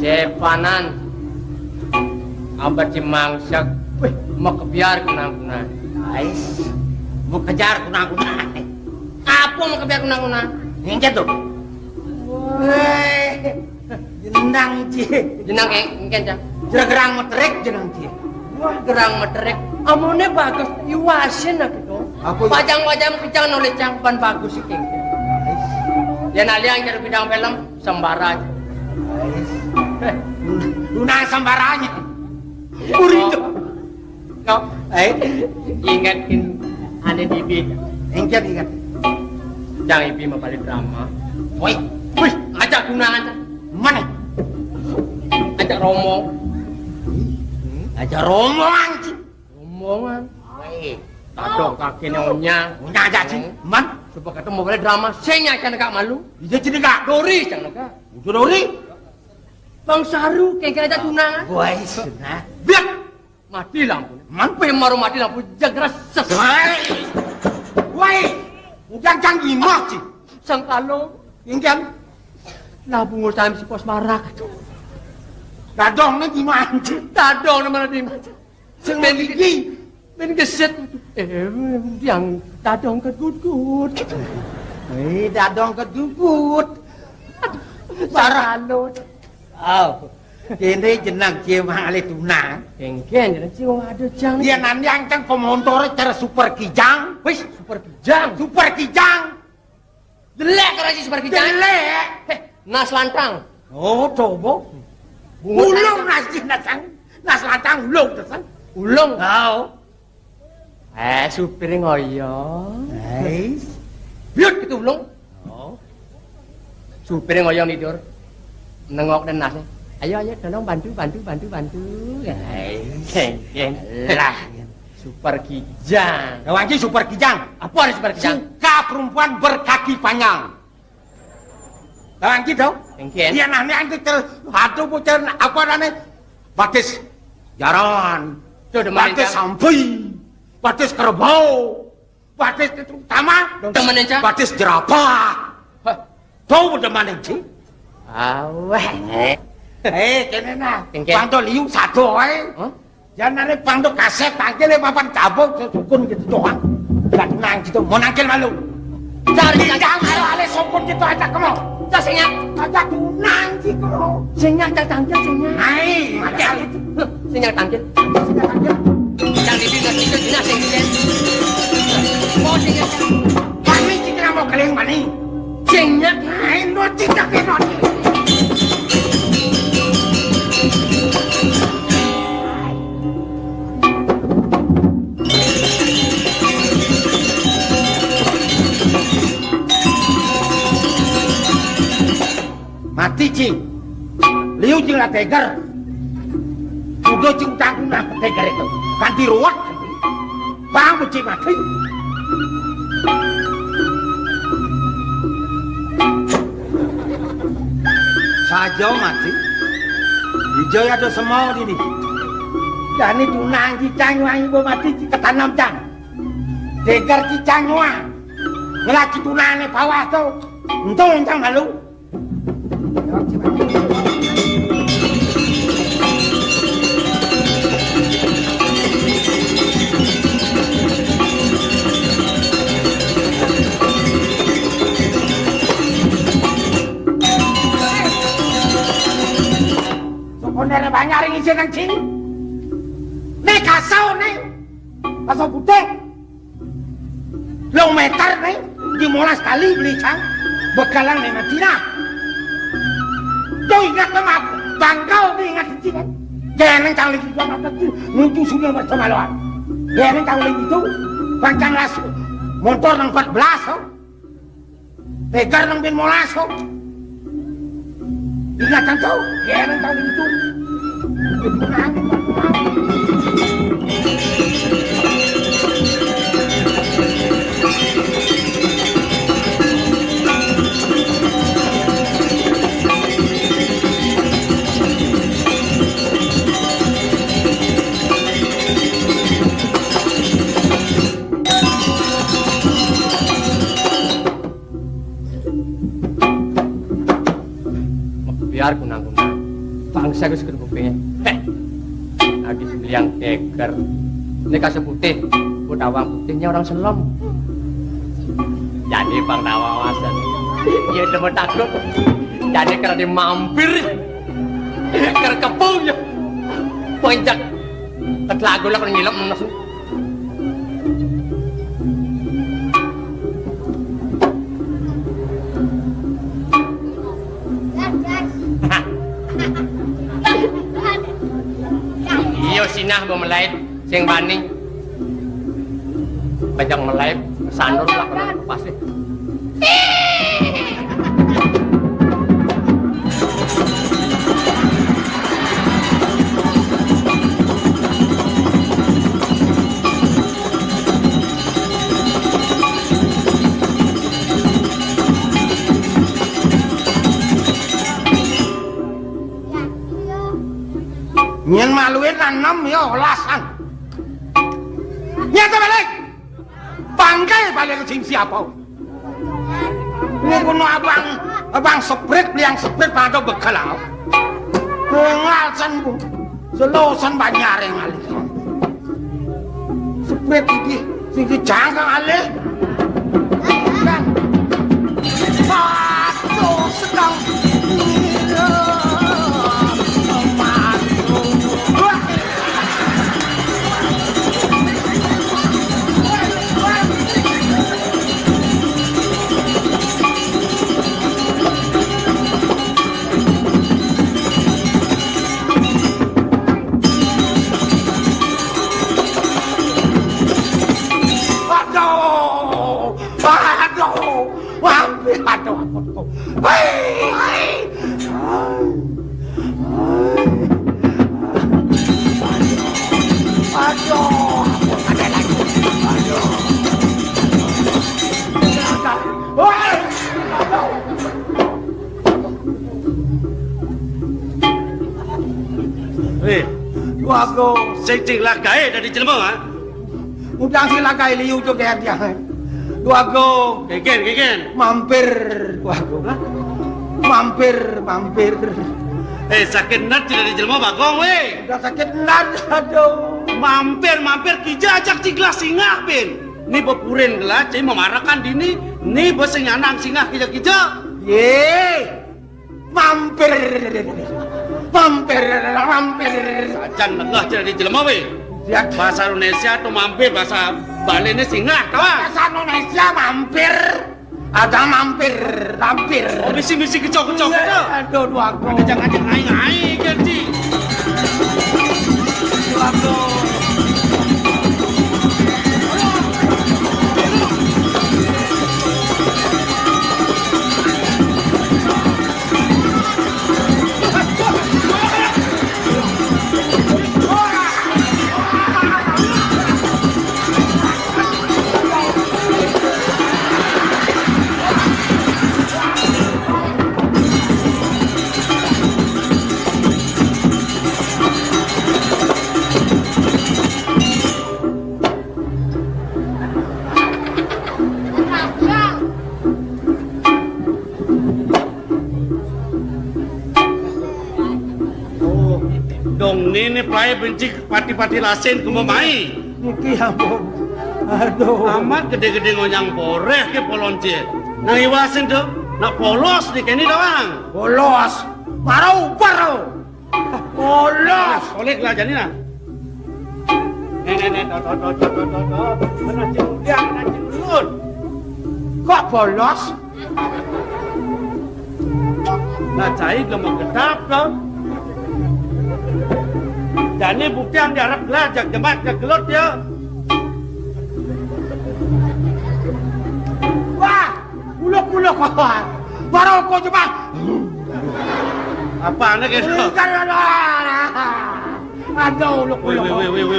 Sepanan abad cimangsak mau kebiar kunang-kunang Ais mau kejar kunang-kunang apa mau kebiar kunang-kunang ngengket tuh jenang cie jenang engken cang gerang meterik jenang cie wah gerang meterik amone bagus iwasin gitu pajang-pajang kejang oleh cangpan bagus sih engken ya naliang jadi bidang film sembara lunang sembaranya Urito kau ingatin ada di bid ingat jangan ibi mau balik drama woi ajak kunangan mana ajak romo aja rombongan sih rombongan woi tadok kaki nyonya aja sih man supaya ketemu balik drama saya kan gak malu dia jadi gak Dori jangan gak Dori Bang Saru kayak aja tunangan woi sudah biar mati lampu mampu yang maru mati lampu jaga ses woi udah canggih mah sih sang kalong ingkan labu nguruskan si pos marak dadong nih gimana sih dadong namanya di mana sing gigi men geset yang dadong kedut-gut dadong kedut parah lo kene jenang cemang ale tunang engken jenang cium ada jang dia nanti angcang pemontore cara super kijang wis super kijang jelek kerasi super kijang jelek nas lantang oh coba ulung nas lantang ulung tesan ulung oh supir ngoyo biut itu ulung oh supir ngoyo tidur nengok dan nasnya ayo tolong bantu lah super kijang wanci super kijang apa ada super kijang suka perempuan berkaki panjang wanci tau dia nanti anjing terhadu pucer apa namanya batis jaran batis sampai batis kerbau batis utama batis jerapah tau udah mana sih aweh kene nah pangdo liu satu jangan ada pangdo kaset tangkil papan cabut sukun gitu doang gak tenang gitu mau nangkil malu cari jangan ale sukun gitu aja kamu sengnya aja tunang gitu sengnya tangkil sengnya hai sengnya tangkil jangan dibilang itu jelas sengnya mau sengnya kami kita mau keleng mani sengnya hai no tidak no mati cing liu cing lah tegar udah cing tanggung lah tegar itu ganti ruwet bang buci mati saja mati hijau ada semua ini dan itu nang cicang wang ibu mati ketanam cang tegar cicang wang ngelaki tunane bawah tuh untung cang malu Sebenarnya banyak yang isi nang sini. Nih kasau nih, kasau putih. kilometer nih, di molas kali beli cang, bekalan nih Madinah. Kau ingat sama aku, bangkau ingat di sini. Jangan cang lagi juga nanti menuju sungai bersama lawan. Jangan cang lagi itu, pancang lasu, motor nang 14, oh. Tegar nang bin molas, oh. Ingat kan kau, jangan cang lagi itu. Biar kunang-kunang bangsa ku seger kupingnya lagi sembiang tegar ini kasih putih Budawang putihnya orang selom jadi bang Dawawasan iya demen takut jadi karena dia mampir karena kepungnya pencak lagu lah kalau ngilap menes iyo sinah memelait sing bani banyak melait sandur lah pasti Nyen maluin nanam ya olasan. Nyata balik. Bangkai balik ke siapa? Ini kuno abang seprit liang seprit pada bekalau. Ngalsan bu, selosan banyak yang alih. Seprit ini jangkang alih. Kan? Aduh sedang. Aduh, aku. Aduh, ada lagi. Aduh. Aku sing lagae dari Jelmo ha. Udang si lagae liu tu dia. Duago Gegen. mampir duago. Mampir. Sakit nat dari Jelmo bagong we. Udah sakit nat aduh. Mampir kija ajak ciglas singah ben. Ni bepurin gelas cai memarakan dini. Ni beseng nyanang singah kija. Ye. Mampir. Ajan negah dari Jelmo we. Bahasa Indonesia tu mampir, bahasa Bali ni singah kawan. Bahasa Indonesia mampir. Ada mampir. Oh, misi kecok itu. Aduh, duago. Ada jangan ngai kerji. Duago. Dong ni play benci pati lasen kumamai. Niki ampun. Aduh. Amat gede-gede ngonyang poreh ke polonce. Nang iwasin tu, nak polos di kini doang. Polos. Marau parau. Polos. Oleh lah jadi nak. Nenek, mana ciludiang, mana cilulun. polos. Lah cai gemuk gedap kan. Jadi bukti yang diharap gelar jak jemaat jak gelut ya. Wah, uluk-uluk kawan. Baru kau coba. Apa anak itu? Aduh, uluk-uluk.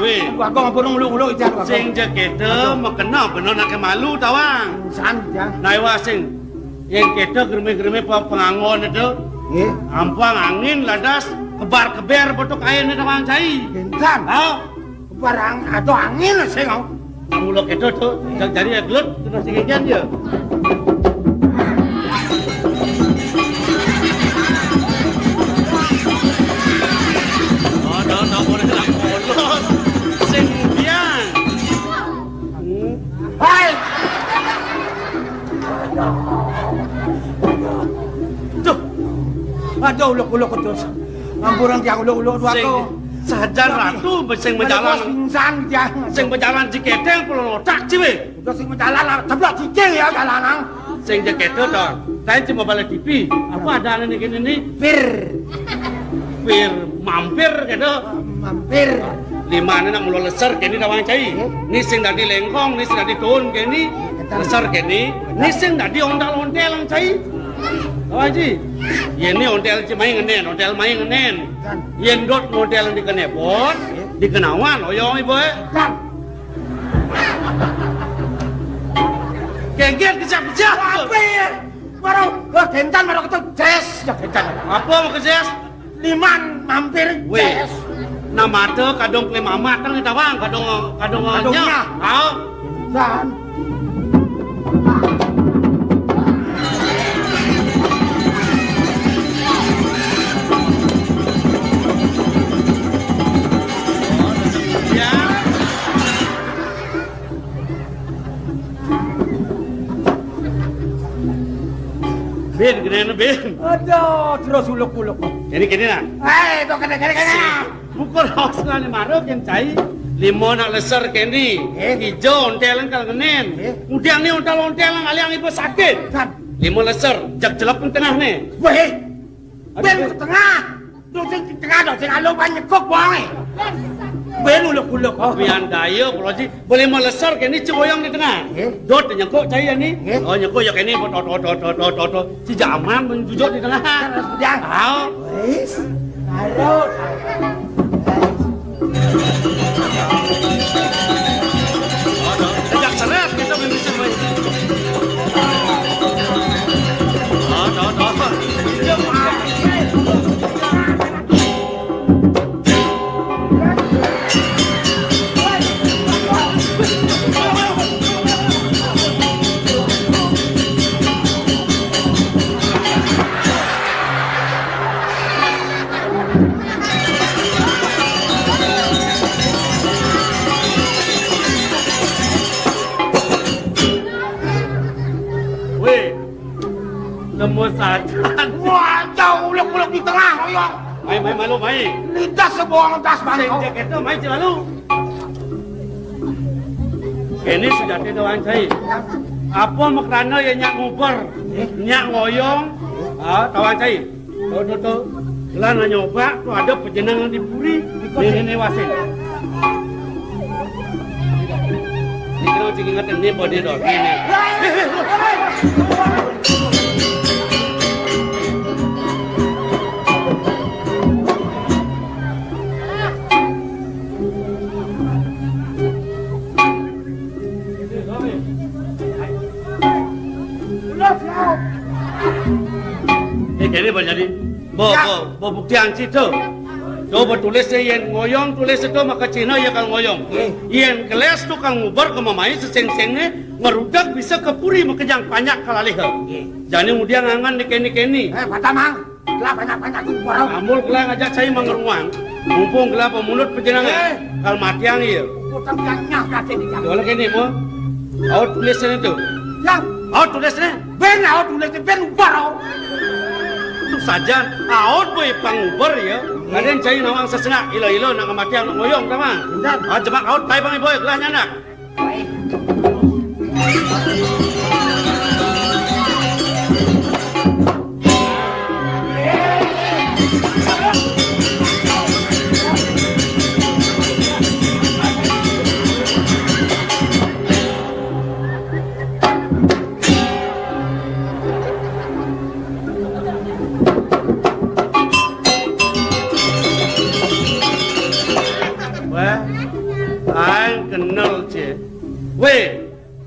Weh. Gua ngapun uluk-uluk itu. Sing je kita makena benar nak malu tawang. San ya. Naiwa sing yang kita germe-germe pengangon itu. Eh, Ampang angin ladas kebar-keber botok air ni tawang cai. gentan. Tahu? Barang atau angin sih kau. Muluk itu tu jadi gelut terus singian dia. Oh, boleh nak polos. Sing biang. Hai. Tuh. Aduh, uluk-uluk itu. Ampuran yang uluk-uluk dua Sing kau. sajar ratu sing berjalan. Pingsan dia. Sing berjalan jiketeng pulau otak ciwe. Udah sing menjalan sebelah cicing ya jalanan. Sing jaketo dong. Kain cuma balik TV. Apa ada ini gini? Pir. Pir mampir gitu. Mampir. Lima nak mulu leser kini tawang cai. Ni sing dadi lengkong, ni sing dadi turun kini. Leser kini. Ni sing dadi ondal-ondel lang cai. Tawang ji. Yen ni ondel ci main ngenen, ondel main ngenen. Yen dot model di kenepot, di kenawan oyong ibu. Kan. Gengget kejap-kejap. Apa ya? Baru, gentan baru ketemu jazz. Ya gentan. Apa mau kejes? Liman mampir Weh, jazz. nama tu kadung klem amat kan kita bang, kadung Kadungnya. nya. Tahu? Dan Ya. Ben, kena ben. aduh, terus uluk-uluk. Ini kini nak. Itu kena. Pukul haus ni maruk yang cai. Limo nak leser kini. Hijau ontelan kalau ngenen. Kemudian ni ontelan aliang ibu sakit. Dan, Limo leser, jak jelap pun tengah ni. weh, ben ke tengah. Dosing di tengah, dosing alu banyak kok buang. Ben uluk-uluk. Biar daya kalau ji boleh melesar kini ciboyong di tengah. Dot nyengkok cai ni. Oh nyengkok ya kini tot. Si jaman menjujur di tengah. Dia. Tahu? Wes. Aduh. Sejak seret kita bisa main. Weh, nemu sajan. Wah, jauh uluk-uluk di tengah, oyong. Main malu main. Lidah sebuang das Sing bangkau. jaket tu main lalu. Kini sudah tidak wancai. Apa makrana yang nyak ngubur, nyak ngoyong, tawan cai. Tu. Kelan nyoba, tu ada perjenangan di puri. Ini wasin. Ini kena ingat ni body dog ini. Kini berjadi. Bo bukti anci tu. Coba tulis yang ngoyong tulis itu maka Cina ya kang ngoyong. Yang keles tu kang ngubar ke mamai seseng-sengnya ngerudak bisa ke puri makejang banyak kalalih. Jadi kemudian ngangan di keni. Patamang. Lah banyak-banyak tu barang. Amul kelang ajak saya mengeruang. Mumpung kelang pemulut perjenangan. Kal matiang iya. Utang banyak kate di jam. Dole kini mo. Awak tulisnya itu. Yang Awak tulisnya. ben awak tulis ben barang. Itu saja. Awak boy pangubar ya. Kadang cai nawang sesengak. Ilo nak matiang nak ngoyong sama. Jebak awak tay bang boy kelahnya nak.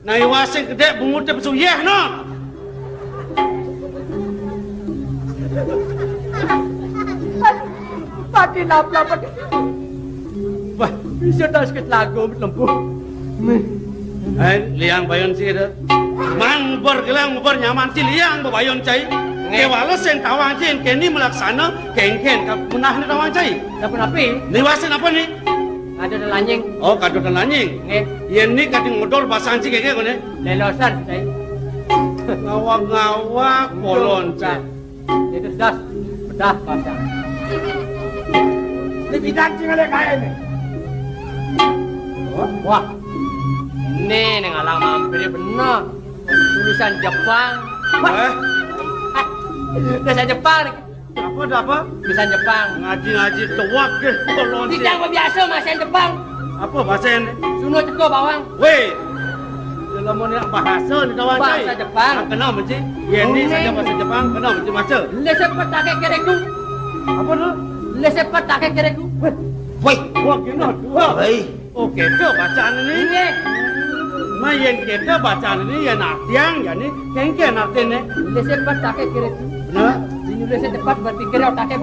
Nah iwasing gede bungutnya besuyeh no. Pati napla pati. Wah, Bisa tak sikit lagu lembu. liang bayon sih ada. Man bergelang bernyaman si liang bayon cai. Kewala sen tawang cai kini melaksana ken munah ni tawang cai. Dapat api? Niwasin apa nih? Ada lanjing. Oh, kado dan lanying. Nggih. Yen ni kadang ngodol bahasa anci kayak gini. Lelosan cai. Ngawak-ngawak polon cai. Itu das bedah pasang. Ini bidang tinggal kaya ini. Wah. Ini ngalang mampir benar. Tulisan Jepang. Eh, Tulisan Jepang. apa ada apa? Tulisan Jepang. Ngaji-ngaji tuak ke polon cai. Tidak biasa masan Jepang. Apa bahasa ini? Suno teko bawang. Weh, dalam mana bahasa ni kawan cai? Bahasa Jepang. Kenal macam? Yen ni saja bahasa Jepang, kenal macam macam. Lesepat tak kereku. Apa tu? Lesepat tak kereku. Woi, Wah, kena dua. hei, Oh, kita bacaan ini. Ini. Main kita bacaan ini ya nartiang, ya ni kengken artinya. Lesepat tak kereku. Benar? Ini leset tepat berpikir otak ke.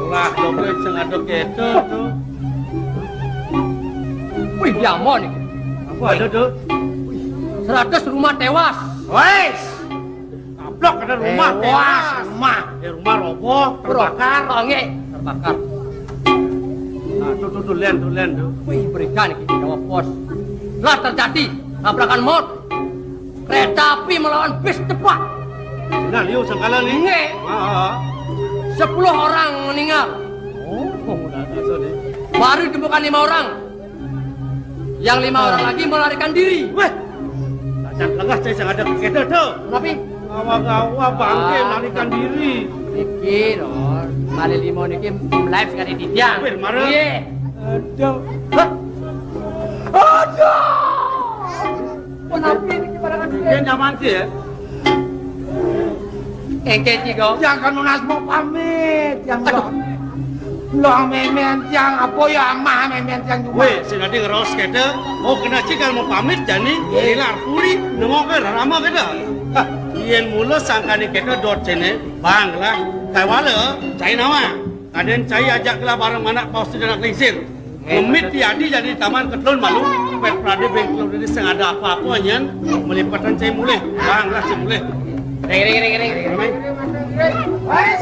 Lah, dokter sengaja kita tu. Wih, diamon ini. Apa ada tu? 100 rumah tewas. wes, Kaplok ada rumah tewas, rumah. Rumah roboh, terbakar. Terbakar. Terbakar. Nah, tu len tu. Wih, berikan ini jawab pos. Telah terjadi tabrakan maut. Kereta api melawan bis cepat. Nah, liu sekali ni. Nge. 10 orang meninggal. Oh, dah ni. Baru ditemukan 5 orang. Yang 5 orang lagi melarikan diri. Weh, tak lengah saya sengaja kita tu. Tapi Awak-awak bangke melarikan diri. niki lor, mali limo niki live sekali di tiang. Weh, marah. Iya. Aduh. Hah? Aduh. Kenapa ini barangan Dia nyaman sih ya. Engke tiga. Yang kan lunas mau pamit, yang lo memen yang apa ya mah memen yang juga. Weh, si nanti ngeros kita. Oh, kena cikal mau pamit jani. Hilar puri, nengok ke rama kita. Yen mula sangkani kita dot sini, bang lah. Kaiwala, cai nama. Kadang cai ajak lah barang mana paus tidak nak lingsir. Memit tiadi jadi taman ketelun malu. Pet prade bengkel ini sengada apa-apa nyan. Melipatan cai mulai. Bang lah cai mulai. Reng. Wes,